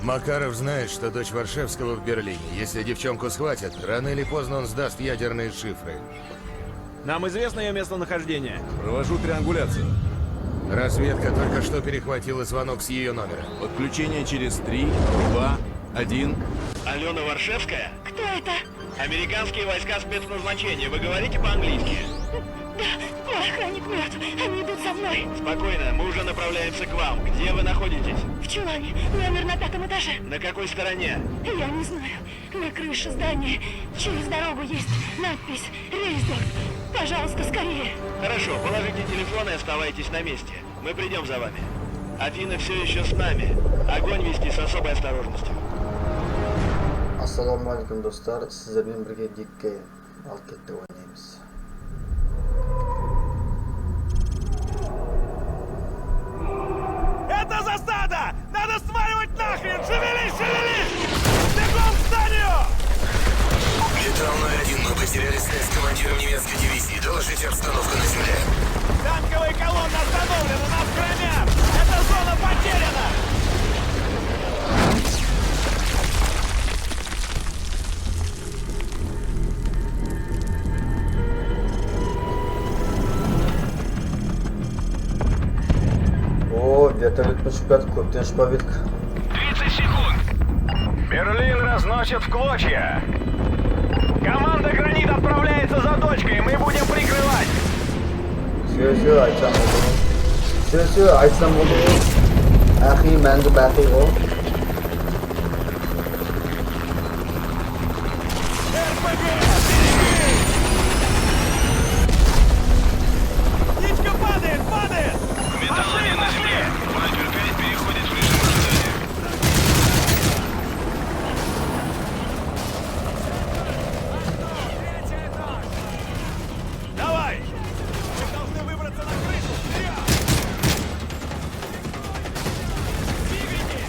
Макаров знает, что дочь Варшевского в Берлине. Если девчонку схватят, рано или поздно он сдаст ядерные шифры. Нам известно ее местонахождение. Провожу триангуляцию. Разведка только что перехватила звонок с ее номера. Подключение через 3, 2, 1. Алена Варшевская? Кто это? Американские войска спецназначения. Вы говорите по-английски? Да, мой охранник мертв. Они идут за мной. Спокойно, мы уже направляемся к вам. Где вы находитесь? В чулане. Номер на 5-м этаже. На какой стороне? Я не знаю. На крыше здания. Через дорогу есть надпись «Рейсдорф». Пожалуйста, скорее. Хорошо, положите телефон и оставайтесь на месте. Мы придем за вами. Афина все еще с нами. Огонь вести с особой осторожностью. Assalomu alaykum do'stlar, sizlar bilan birga Dikka Valketda o'ynaymiz. Это засада! Надо сваливать нахрен! Шевелись, шевелись! Бегом к зданию! Летал 01, мы потеряли связь с командиром немецкой дивизии. Доложите обстановку на земле. Танковые колонны остановлены, нас громят! Эта зона потеряна! O, vertolyot uchib yotib ko'pdan shpavetk. 30 секунд! Берлин разносит в клочья! Команда «Гранит» отправляется за дочкой, мы будем прикрывать! Aytsam bo'ldi. Axi, menga baqiy-o. РПГ! Птичка падает, падает! Машины, машины! Вайпер 5 переходит в режим ожидания. Давай! Мы должны выбраться на крышу! Вперед! Двигайте!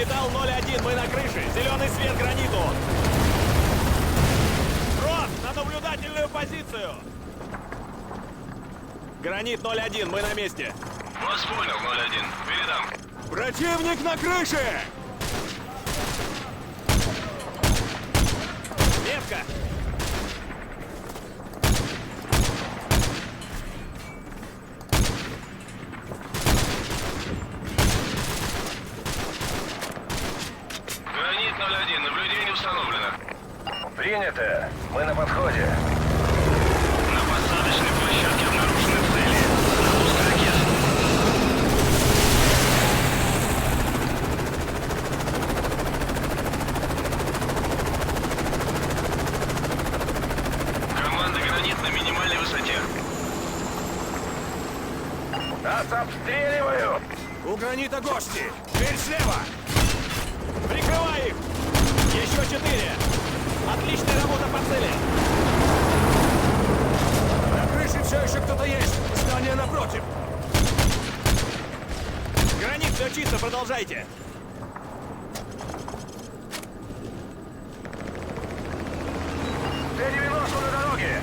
Металл 01, мы на крыше. Зеленый свет граниту. Рот, на наблюдательную позицию. Гранит 01, мы на месте. Вас понял, 01. Передам. Противник на крыше! Метка! Гранит 01. Наблюдение установлено. Принято. Мы на подходе. На посадочной площадке обнаружены цели. Запуск ракет. Команда «Гранит» на минимальной высоте. Нас обстреливают! У гранита гости! Дверь слева! Прикрывай их! Еще 4! Отличная работа по цели! На крыше все еще кто-то есть! Здание напротив! Гранит, все чисто, продолжайте! Т-90 на дороге!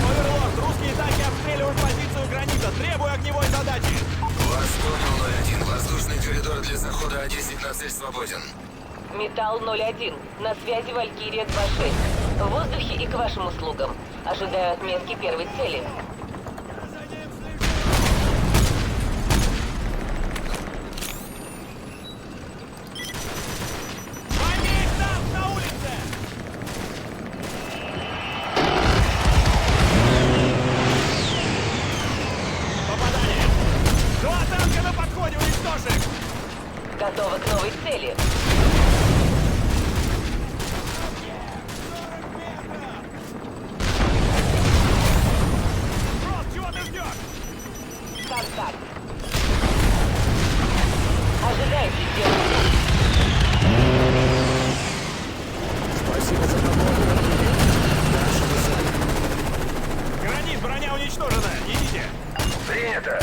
Оверлорд, русские танки обстреливают позицию гранита! Требую огневой задачи! Вас понял, 01. Воздушный коридор для захода А-10 на цель свободен. Металл 01. На связи Валькирия 26. В воздухе и к вашим услугам. Ожидаю отметки первой цели. Возьми танк на улице! Попадание! 2 танка на подходе, уничтожь их! Готовы к новой цели. Рот, чего ты ждешь? Контакт. Ожидайте сделку. Гранит, броня уничтожена! Идите! Принято.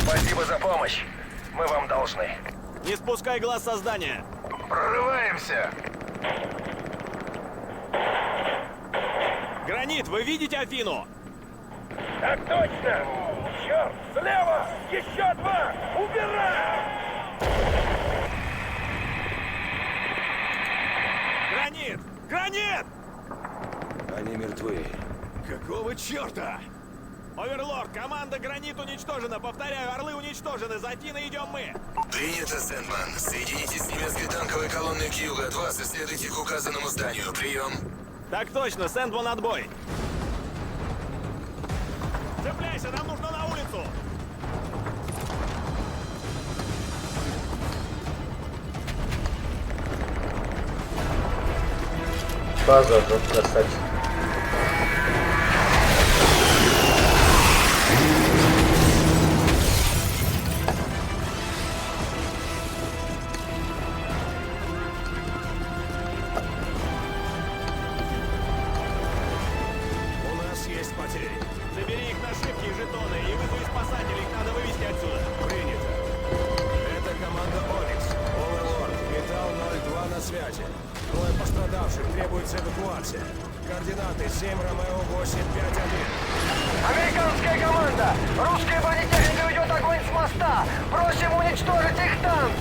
Спасибо за помощь. Мы вам должны. Не спускай глаз со здания! Прорываемся. Гранит, вы видите Афину? Так точно. Черт, слева! Еще 2! Убирай! Гранит! Гранит! Они мертвы. Какого черта? Оверлорд, команда «Гранит» уничтожена. Повторяю, орлы уничтожены. За Афиной идем мы. Принято, Сэндман. Соединитесь с немецкой танковой колонной к югу от вас и следуйте к указанному зданию. Прием. Так точно, Сэндман, отбой. Цепляйся, нам нужно на улицу. База, вот красавчик. У нас есть потери. Забери их нашивки и жетоны и вызови спасателей. Их надо вывести отсюда. Принято. Это команда «Оникс». Оверлорд, Металл 02 на связи. Двое пострадавших, требуется эвакуация. Координаты 7 Ромео 851. Американская команда! Русская бронетехника ведет огонь с моста! Просим уничтожить их танк!